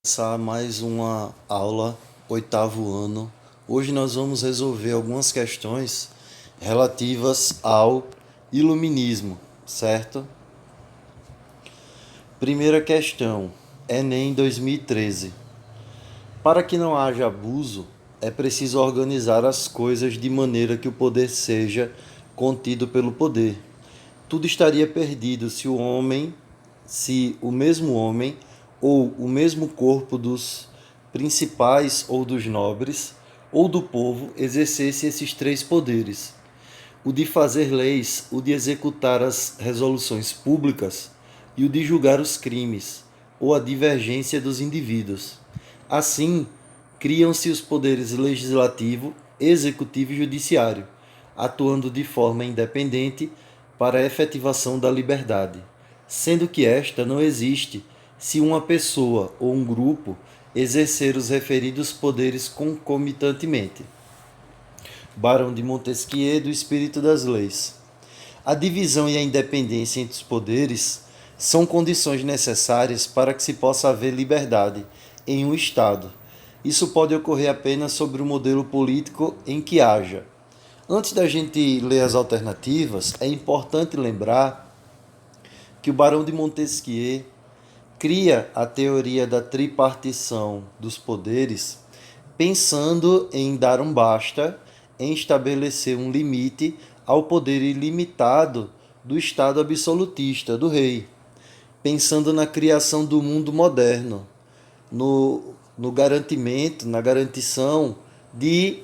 Começar mais uma aula, oitavo ano. Hoje nós vamos resolver algumas questões relativas ao iluminismo, certo? Primeira questão, Enem 2013. Para que não haja abuso, é preciso organizar as coisas de maneira que o poder seja contido pelo poder. Tudo estaria perdido se o mesmo homem ou o mesmo corpo dos principais ou dos nobres ou do povo exercesse esses três poderes: o de fazer leis, o de executar as resoluções públicas e o de julgar os crimes ou a divergência dos indivíduos. Assim, criam-se os poderes legislativo, executivo e judiciário, atuando de forma independente para a efetivação da liberdade, sendo que esta não existe se uma pessoa ou um grupo exercer os referidos poderes concomitantemente. Barão de Montesquieu, do Espírito das Leis. A divisão e a independência entre os poderes são condições necessárias para que se possa haver liberdade em um Estado. Isso pode ocorrer apenas sobre o modelo político em que haja. Antes da gente ler as alternativas, é importante lembrar que o Barão de Montesquieu cria a teoria da tripartição dos poderes pensando em dar um basta, em estabelecer um limite ao poder ilimitado do Estado absolutista, do rei, pensando na criação do mundo moderno, no garantimento, na garantição de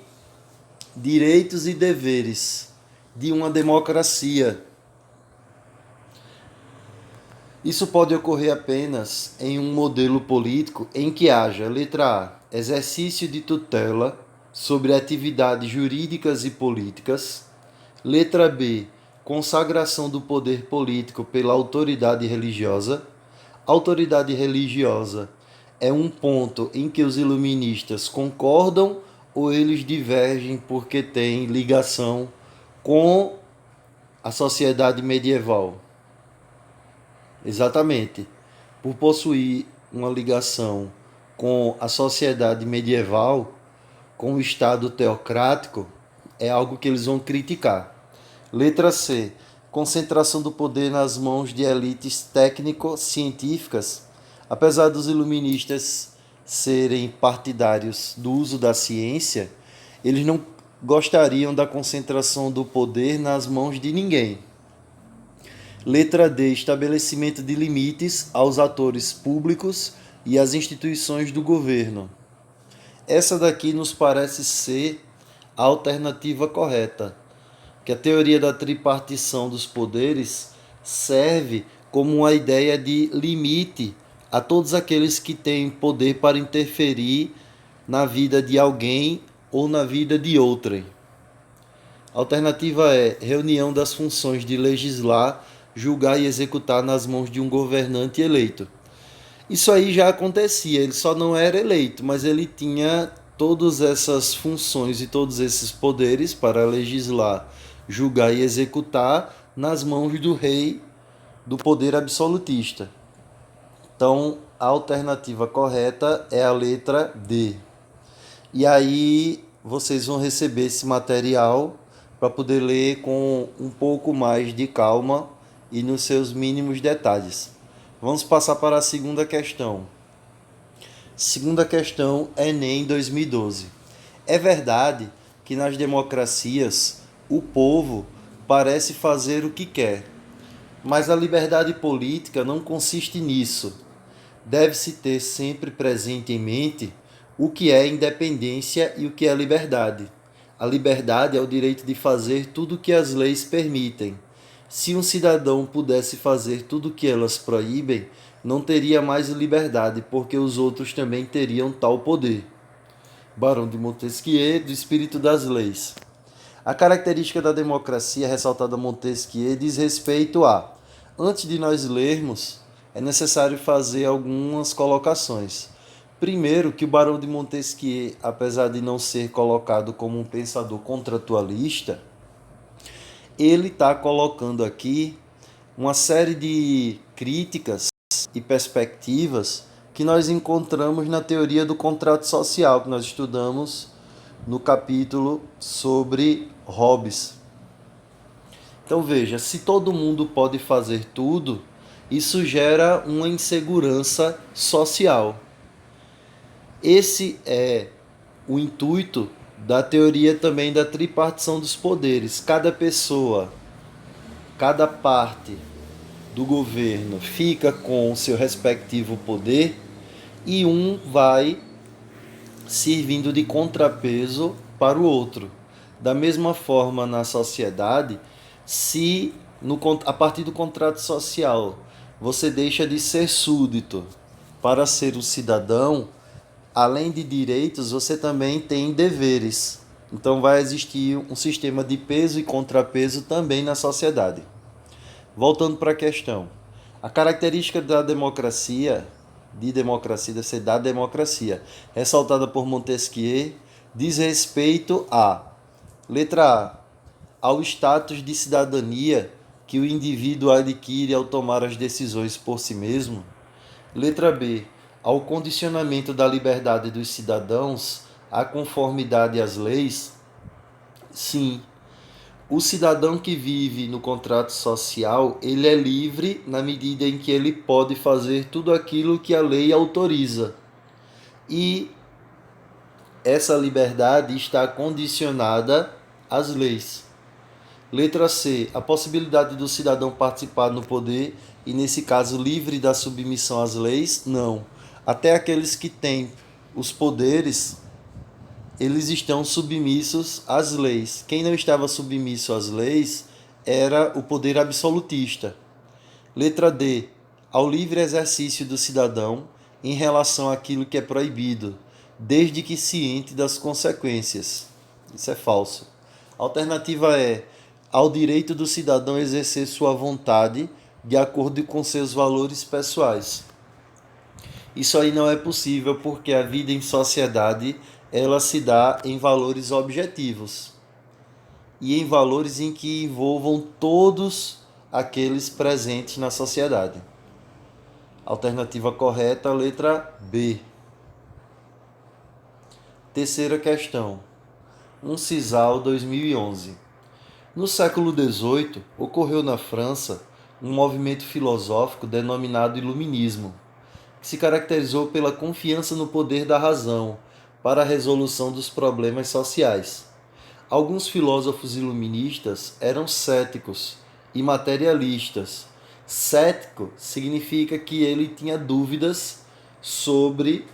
direitos e deveres de uma democracia. Isso pode ocorrer apenas em um modelo político em que haja, letra A, exercício de tutela sobre atividades jurídicas e políticas, letra B, consagração do poder político pela autoridade religiosa. Autoridade religiosa é um ponto em que os iluministas concordam ou eles divergem porque têm ligação com a sociedade medieval. Exatamente. Por possuir uma ligação com a sociedade medieval, com o Estado teocrático, é algo que eles vão criticar. Letra C. Concentração do poder nas mãos de elites técnico-científicas. Apesar dos iluministas serem partidários do uso da ciência, eles não gostariam da concentração do poder nas mãos de ninguém. Letra D. Estabelecimento de limites aos atores públicos e às instituições do governo. Essa daqui nos parece ser a alternativa correta, que a teoria da tripartição dos poderes serve como uma ideia de limite a todos aqueles que têm poder para interferir na vida de alguém ou na vida de outrem. A alternativa é reunião das funções de legislar, julgar e executar nas mãos de um governante eleito. Isso aí já acontecia, ele só não era eleito, mas ele tinha todas essas funções e todos esses poderes para legislar, julgar e executar nas mãos do rei do poder absolutista. Então, a alternativa correta é a letra D. E aí vocês vão receber esse material para poder ler com um pouco mais de calma e nos seus mínimos detalhes. Vamos passar para a segunda questão. Segunda questão, Enem 2012. É verdade que nas democracias o povo parece fazer o que quer, mas a liberdade política não consiste nisso. Deve-se ter sempre presente em mente o que é independência e o que é liberdade. A liberdade é o direito de fazer tudo o que as leis permitem. Se um cidadão pudesse fazer tudo o que elas proíbem, não teria mais liberdade, porque os outros também teriam tal poder. Barão de Montesquieu, do Espírito das Leis. A característica da democracia ressaltada a Montesquieu diz respeito a: antes de nós lermos, é necessário fazer algumas colocações. Primeiro, que o Barão de Montesquieu, apesar de não ser colocado como um pensador contratualista, ele está colocando aqui uma série de críticas e perspectivas que nós encontramos na teoria do contrato social, que nós estudamos no capítulo sobre Hobbes. Então veja, se todo mundo pode fazer tudo, isso gera uma insegurança social. Esse é o intuito da teoria também da tripartição dos poderes. Cada pessoa, cada parte do governo fica com o seu respectivo poder e um vai servindo de contrapeso para o outro. Da mesma forma, na sociedade, se a partir do contrato social você deixa de ser súdito para ser um cidadão, além de direitos, você também tem deveres. Então vai existir um sistema de peso e contrapeso também na sociedade. Voltando para a questão. A característica da democracia, deve ser da democracia, ressaltada por Montesquieu, diz respeito a, letra A, ao status de cidadania que o indivíduo adquire ao tomar as decisões por si mesmo. Letra B, ao condicionamento da liberdade dos cidadãos à conformidade às leis. Sim, o cidadão que vive no contrato social, ele é livre na medida em que ele pode fazer tudo aquilo que a lei autoriza. E essa liberdade está condicionada às leis. Letra C, a possibilidade do cidadão participar no poder e, nesse caso, livre da submissão às leis? Não. Até aqueles que têm os poderes, eles estão submissos às leis. Quem não estava submisso às leis era o poder absolutista. Letra D, ao livre exercício do cidadão em relação àquilo que é proibido, desde que ciente das consequências. Isso é falso. A alternativa é ao direito do cidadão exercer sua vontade de acordo com seus valores pessoais. Isso aí não é possível porque a vida em sociedade ela se dá em valores objetivos e em valores em que envolvam todos aqueles presentes na sociedade. Alternativa correta, letra B. Terceira questão. Cisal 2011. No século XVIII, ocorreu na França um movimento filosófico denominado Iluminismo, que se caracterizou pela confiança no poder da razão para a resolução dos problemas sociais. Alguns filósofos iluministas eram céticos e materialistas. Cético significa que ele tinha dúvidas sobre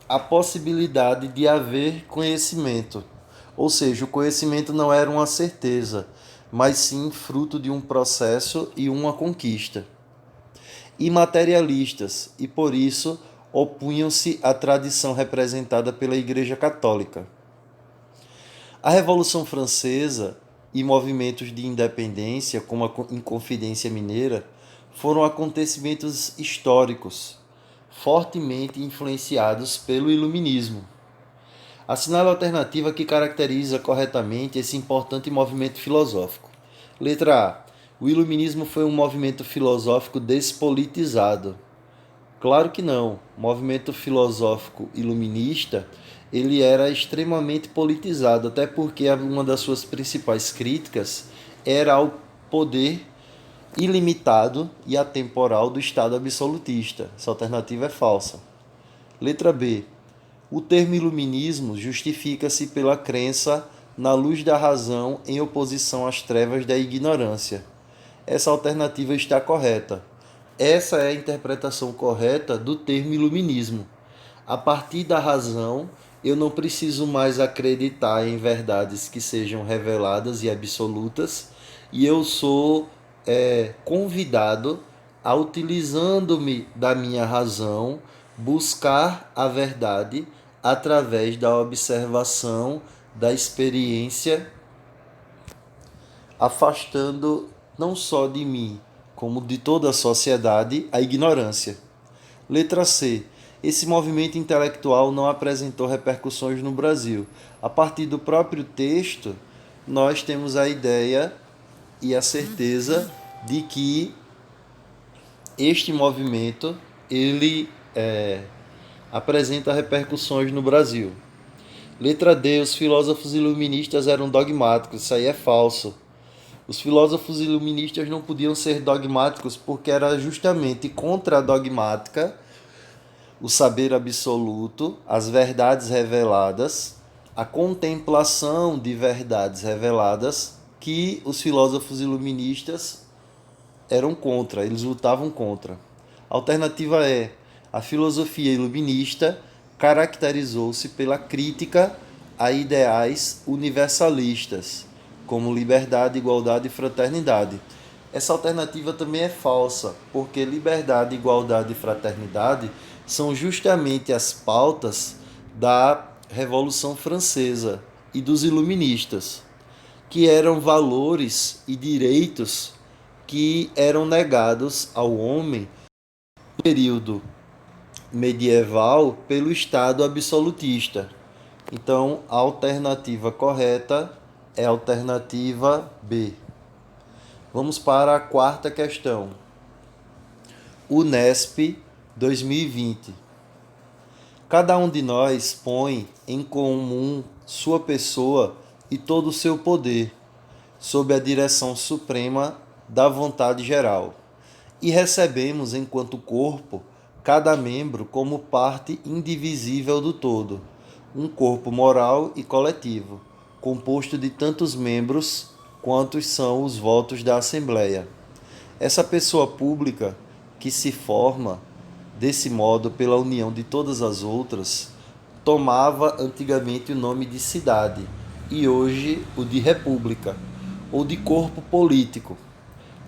a possibilidade de haver conhecimento. Ou seja, o conhecimento não era uma certeza, mas sim fruto de um processo e uma conquista. E materialistas, e por isso opunham-se à tradição representada pela Igreja Católica. A Revolução Francesa e movimentos de independência, como a Inconfidência Mineira, foram acontecimentos históricos, fortemente influenciados pelo Iluminismo. Assinale a alternativa que caracteriza corretamente esse importante movimento filosófico. Letra A. O Iluminismo foi um movimento filosófico despolitizado. Claro que não. O movimento filosófico iluminista ele era extremamente politizado, até porque uma das suas principais críticas era ao poder ilimitado e atemporal do Estado absolutista. Essa alternativa é falsa. Letra B. O termo iluminismo justifica-se pela crença na luz da razão em oposição às trevas da ignorância. Essa alternativa está correta. Essa é a interpretação correta do termo iluminismo. A partir da razão, eu não preciso mais acreditar em verdades que sejam reveladas e absolutas, e eu sou convidado a, utilizando-me da minha razão, buscar a verdade através da observação, da experiência, afastando não só de mim, como de toda a sociedade, a ignorância. Letra C. Esse movimento intelectual não apresentou repercussões no Brasil. A partir do próprio texto, nós temos a ideia e a certeza de que este movimento ele apresenta repercussões no Brasil. Letra D. Os filósofos iluministas eram dogmáticos. Isso aí é falso. Os filósofos iluministas não podiam ser dogmáticos porque era justamente contra a dogmática, o saber absoluto, as verdades reveladas, a contemplação de verdades reveladas que os filósofos iluministas eram contra, eles lutavam contra. A alternativa é: a filosofia iluminista caracterizou-se pela crítica a ideais universalistas, como liberdade, igualdade e fraternidade. Essa alternativa também é falsa, porque liberdade, igualdade e fraternidade são justamente as pautas da Revolução Francesa e dos iluministas, que eram valores e direitos que eram negados ao homem no período medieval pelo Estado absolutista. Então, a alternativa correta é a alternativa B. Vamos para a quarta questão. Unesp 2020. Cada um de nós põe em comum sua pessoa e todo o seu poder, sob a direção suprema da vontade geral, e recebemos enquanto corpo cada membro como parte indivisível do todo, um corpo moral e coletivo, composto de tantos membros quantos são os votos da Assembleia. Essa pessoa pública, que se forma desse modo pela união de todas as outras, tomava antigamente o nome de cidade e hoje o de república, ou de corpo político,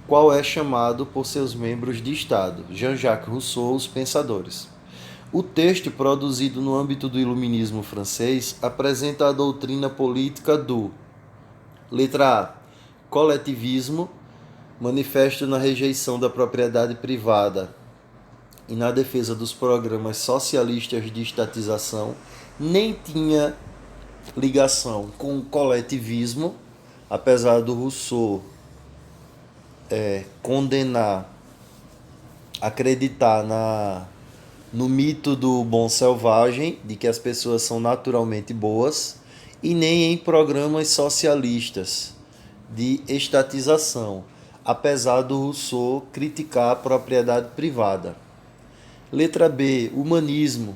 qual é chamado por seus membros de Estado. Jean-Jacques Rousseau, Os Pensadores. O texto, produzido no âmbito do iluminismo francês, apresenta a doutrina política do: letra A. Coletivismo, manifesto na rejeição da propriedade privada e na defesa dos programas socialistas de estatização. Nem tinha ligação com o coletivismo, apesar do Rousseau condenar, acreditar no mito do bom selvagem, de que as pessoas são naturalmente boas, e nem em programas socialistas de estatização, apesar do Rousseau criticar a propriedade privada. Letra B. Humanismo,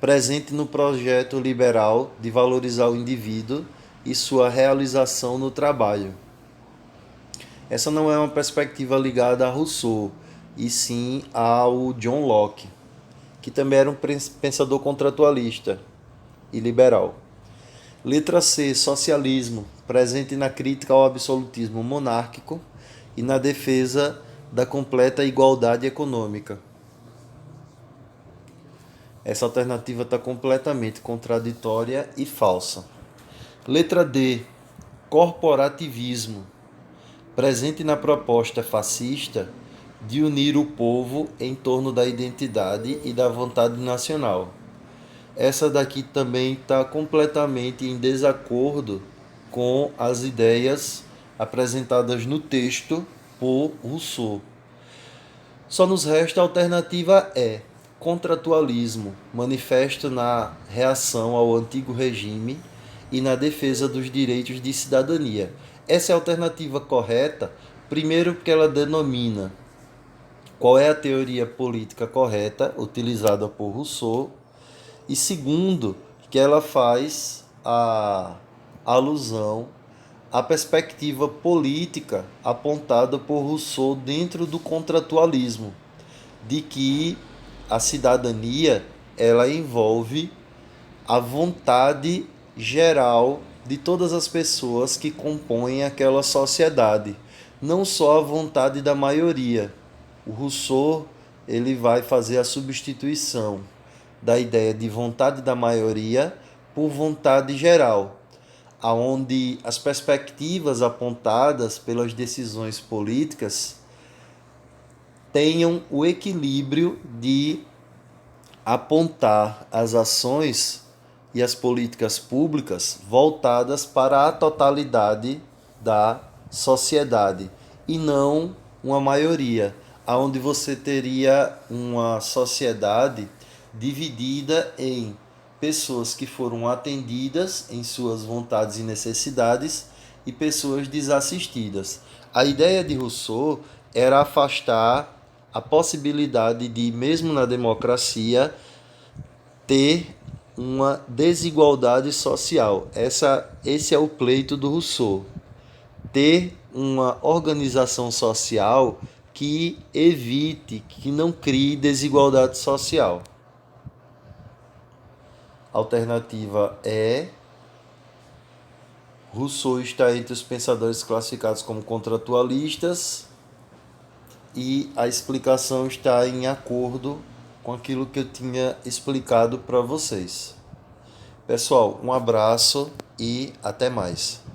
presente no projeto liberal de valorizar o indivíduo e sua realização no trabalho. Essa não é uma perspectiva ligada a Rousseau, e sim ao John Locke, que também era um pensador contratualista e liberal. Letra C. Socialismo, presente na crítica ao absolutismo monárquico e na defesa da completa igualdade econômica. Essa alternativa está completamente contraditória e falsa. Letra D. Corporativismo, presente na proposta fascista de unir o povo em torno da identidade e da vontade nacional. Essa daqui também está completamente em desacordo com as ideias apresentadas no texto por Rousseau. Só nos resta a alternativa E. Contratualismo, manifesto na reação ao antigo regime e na defesa dos direitos de cidadania. Essa é a alternativa correta, primeiro porque ela denomina qual é a teoria política correta utilizada por Rousseau, e segundo, que ela faz a alusão à perspectiva política apontada por Rousseau dentro do contratualismo, de que a cidadania ela envolve a vontade geral de todas as pessoas que compõem aquela sociedade, não só a vontade da maioria. O Rousseau ele vai fazer a substituição da ideia de vontade da maioria por vontade geral, aonde as perspectivas apontadas pelas decisões políticas tenham o equilíbrio de apontar as ações e as políticas públicas voltadas para a totalidade da sociedade e não uma maioria, onde você teria uma sociedade dividida em pessoas que foram atendidas em suas vontades e necessidades e pessoas desassistidas. A ideia de Rousseau era afastar a possibilidade de, mesmo na democracia, ter uma desigualdade social. Esse é o pleito do Rousseau. Ter uma organização social que evite, que não crie desigualdade social. Alternativa é: Rousseau está entre os pensadores classificados como contratualistas e a explicação está em acordo com aquilo que eu tinha explicado para vocês. Pessoal, um abraço e até mais.